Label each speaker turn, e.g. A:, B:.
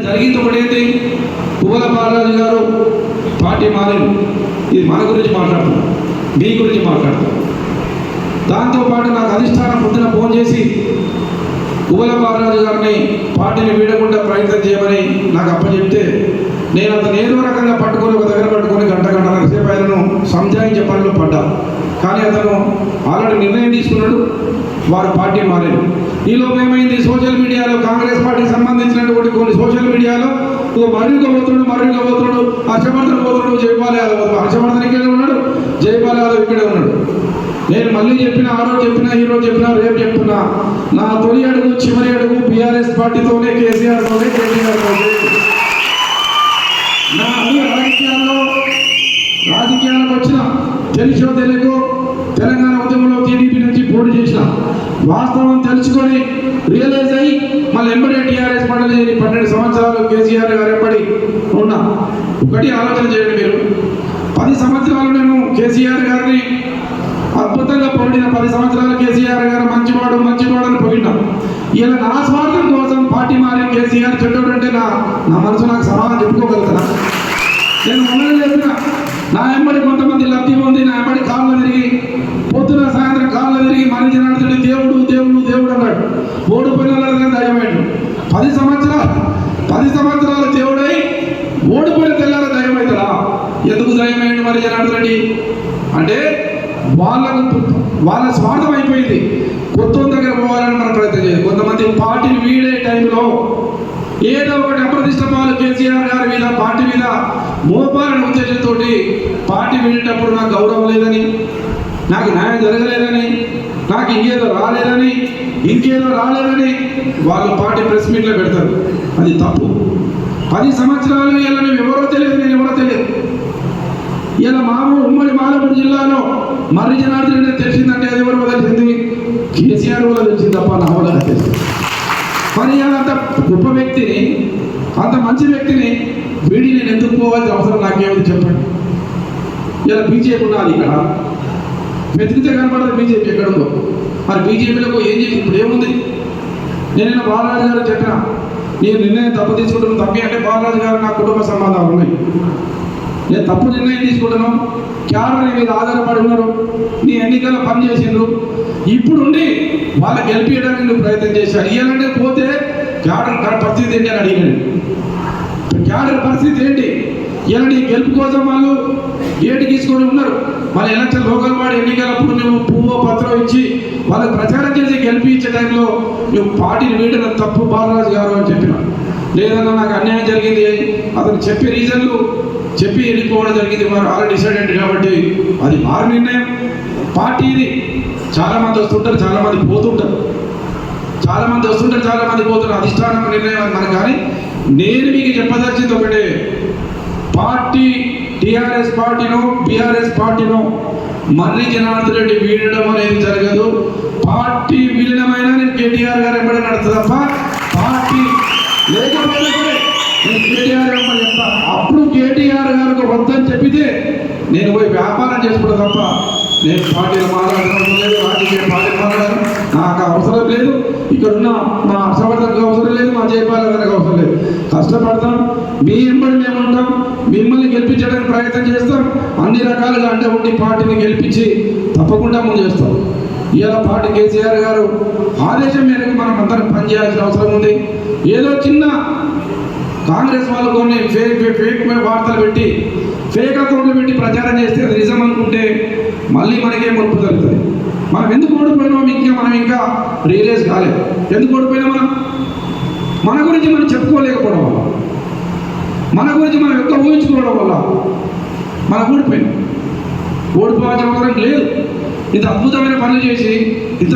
A: జరిగింది ఒకటేంటి, పువ్వుల బాలరాజు గారు పార్టీ మారింది. ఇది మన గురించి మాట్లాడుతున్నాం, మీ గురించి మాట్లాడుతున్నాం. దాంతోపాటు నాకు అధిష్టానం పొద్దున ఫోన్ చేసి పువ్వుల బాలరాజు గారిని పార్టీని వీడకుండా ప్రయత్నం చేయమని నాకు అప్పచెప్తే నేను అతను ఏదో రకంగా పట్టుకొని ఒక దగ్గర పట్టుకొని గంటన్నర సేపు ఆయనను సంజాయించే పనిలో పడ్డా. కానీ అతను ఆల్రెడీ నిర్ణయం తీసుకున్నాడు, వారు పార్టీ మారారు. ఈలోపు ఏమైంది, సోషల్ మీడియాలో కాంగ్రెస్ పార్టీకి సంబంధించినటువంటి కొన్ని సోషల్ మీడియాలో మరుగుగా పోతున్నాడు, హర్షవర్ధన్ పోతున్నాడు, జైపాల్ యాదవ్, హర్షవర్ధన్ ఇక్కడే ఉన్నాడు, జైపాల్ యాదవ్ ఇక్కడే ఉన్నాడు. నేను మళ్ళీ చెప్పిన, ఆ రోజు చెప్పినా, ఈ రోజు చెప్పినా, రేపు చెప్తున్నా, నా తొలి అడుగు చివరి అడుగు బీఆర్ఎస్ పార్టీతోనే, కేసీఆర్తోనే, కేటీఆర్తోనే. నా అడుగు రాజకీయాలకు వచ్చిన తెలుసో తెలుగు తెలంగాణ ఉద్యమంలో టీడీపీ నుంచి పోటీ చేసిన వాస్తవం తెలుసుకొని రియలైజ్ అయ్యి మళ్ళీ ఎంబడే టీఆర్ఎస్ పార్టీలో చేరి 12 సంవత్సరాలు కేసీఆర్ గారు ఎంబడి ఉన్నా. ఒకటి ఆలోచన చేయండి మీరు, 10 సంవత్సరాలు నేను కేసీఆర్ గారిని అద్భుతంగా పొగిడిన, 10 సంవత్సరాలు కేసీఆర్ గారు మంచివాడు అని పొగిడినా. ఇలా నా స్వార్థం కోసం పార్టీ మారి కేసీఆర్ చెడ్డోడు అంటే నా మనసు నాకు సమాధానం చెప్పుకోగలుగుతానా? నేను మొన్న చెప్పిన, నా ఎంబడి కొంతమంది లబ్ధి పొంది నా ఎంబడి కాళ్ళ తిరిగి పొద్దున సాయంత్రం కాళ్ళ తిరిగి మనిషి దేవుడు దేవుడు దేవుడు అన్నాడు. ఓడిపోయిన దయమైండు. 10 సంవత్సరాలు దేవుడై ఓడిపోయిన తెల్లార దయమవుతాడా? ఎందుకు దయమైండు మరి జనార్దన్ రెడ్డి అంటే వాళ్ళ స్వార్థం అయిపోయింది. కొత్త దగ్గర పోవాలని మనం ప్రయత్నం చేయాలి. కొంతమంది పార్టీని వీడే టైంలో ఏదో ఒకటి అప్రతిష్టపాలు కేసీఆర్ గారి మీద, పార్టీ మీద మోపాలని ఉద్దేశంతో పార్టీ వీడేటప్పుడు నాకు గౌరవం లేదని, నాకు న్యాయం జరగలేదని, నాకు ఇంకేదో రాలేదని వాళ్ళు పార్టీ ప్రెస్ మీట్లో పెడతారు. అది తప్పు. 10 సంవత్సరాలు ఇలా మేము ఎవరో తెలియదు, నేను ఎవరో తెలియదు. ఇలా ఉమ్మడి బాలపూర్ జిల్లాలో మర్రి జనార్దన్ రెడ్డి తెలిసిందంటే అది ఎవరు తెలిసింది? కేసీఆర్ వల్ల తెలిసింది తప్ప నా వల్ల తెలిసింది. మరి అంత గొప్ప వ్యక్తిని, అంత మంచి వ్యక్తిని వీడి నేను ఎందుకు పోవాల్సిన అవసరం నాకేమిటి చెప్పండి? ఇలా బీజేపీ ఉన్నది ఇక్కడ, వెతికితే కనపడదు బీజేపీ ఎక్కడుందో. మరి బీజేపీలకు ఏం చేసి ఇప్పుడు ఏముంది? నేను బాలరాజు గారు చెప్పిన, నేను నిర్ణయం తప్పు తీసుకుంటున్నాను. తప్పి అంటే బాలరాజు గారు నా కుటుంబ సంబంధాలు ఉన్నాయి, నేను తప్పు నిర్ణయం తీసుకుంటున్నాను. క్యాడర్ మీద ఆధారపడి ఉన్నారు, నీ ఎన్నికల్లో పనిచేసిండ్రు, ఇప్పుడుండి వాళ్ళకి గెలిపించడానికి నువ్వు ప్రయత్నం చేశాను. ఇవ్వాలంటే పోతే క్యాడర్ పరిస్థితి ఏంటి అని అడిగాను. క్యాడర్ పరిస్థితి ఏంటి? ఇలా నీ గెలుపు కోసం వాళ్ళు గేటు తీసుకొని ఉన్నారు. వాళ్ళ ఎలక్షన్ లోకల్ బాడీ ఎన్నికలప్పుడు నువ్వు పువ్వు పత్రం ఇచ్చి వాళ్ళకి ప్రచారం చేసి గెలిపించే టైంలో నువ్వు పార్టీని వీడడం తప్పు బాలరాజు గారు అని చెప్పిన. లేదన్నా నాకు అన్యాయం జరిగింది, అతను చెప్పే రీజన్లు చెప్పి వెళ్ళిపోవడం జరిగింది. వారు ఆల్రెడీ డిసైడెడ్ కాబట్టి అది వారి నిర్ణయం. పార్టీది చాలామంది వస్తుంటారు, చాలామంది పోతుంటారు, చాలామంది పోతుంటారు. అధిష్టానం నిర్ణయం అని మనకు. కానీ నేను మీకు చెప్పదలిచింది ఒకటే, పార్టీ టీఆర్ఎస్ పార్టీనో బీఆర్ఎస్ పార్టీనో మర్రి జనార్దన్ రెడ్డి వీడడం అనేది జరగదు. పార్టీ విలీనమైనా నేను కేటీఆర్ గారు ఎంబడి నడుతుంది తప్ప, పార్టీ లేకపోతే నేను కేటీఆర్ ఎంబడి చెప్తా. అప్పుడు కేటీఆర్ గారికి వద్దని చెప్పితే నేను పోయి వ్యాపారం చేసుకుంటా తప్ప నేను పార్టీలో మాట్లాడడం లేదు, రాజకీయ పార్టీ మాట్లాడడం నాకు అవసరం లేదు. ఇక్కడున్న మా హర్షవర్ధన్కి అవసరం లేదు, మా జైపాల్ గారికి అవసరం లేదు. కష్టపడతాం, మీ ఎంబడి మేము ఉంటాం, మిమ్మల్ని గెలిపించడానికి ప్రయత్నం చేస్తాం. అన్ని రకాలుగా అంటే ఉండి పార్టీని గెలిపించి తప్పకుండా ముందు చేస్తాం. ఇలా పార్టీ కేసీఆర్ గారు ఆదేశం మేరకు మనం అందరం పనిచేయాల్సిన అవసరం ఉంది. ఏదో చిన్న కాంగ్రెస్ వాళ్ళు కొన్ని ఫేక్ వార్తలు పెట్టి, ఫేక్ అకౌంట్లు పెట్టి ప్రచారం చేస్తే అది నిజం అనుకుంటే మళ్ళీ మనకేం ముప్పు జరుగుతుంది. మనం ఎందుకు ఓడిపోయినామో మనం ఇంకా రియలైజ్ కాలేదు. ఎందుకు ఓడిపోయినా మన గురించి మనం చెప్పుకోలేకపోవడం వల్ల, మన గురించి మనం ఎక్కువ ఊహించుకోవడం వల్ల మనం ఓడిపోయినాం. ఓడిపోవాల్సిన అవసరం లేదు. ఇంత అద్భుతమైన పనులు చేసి, ఇంత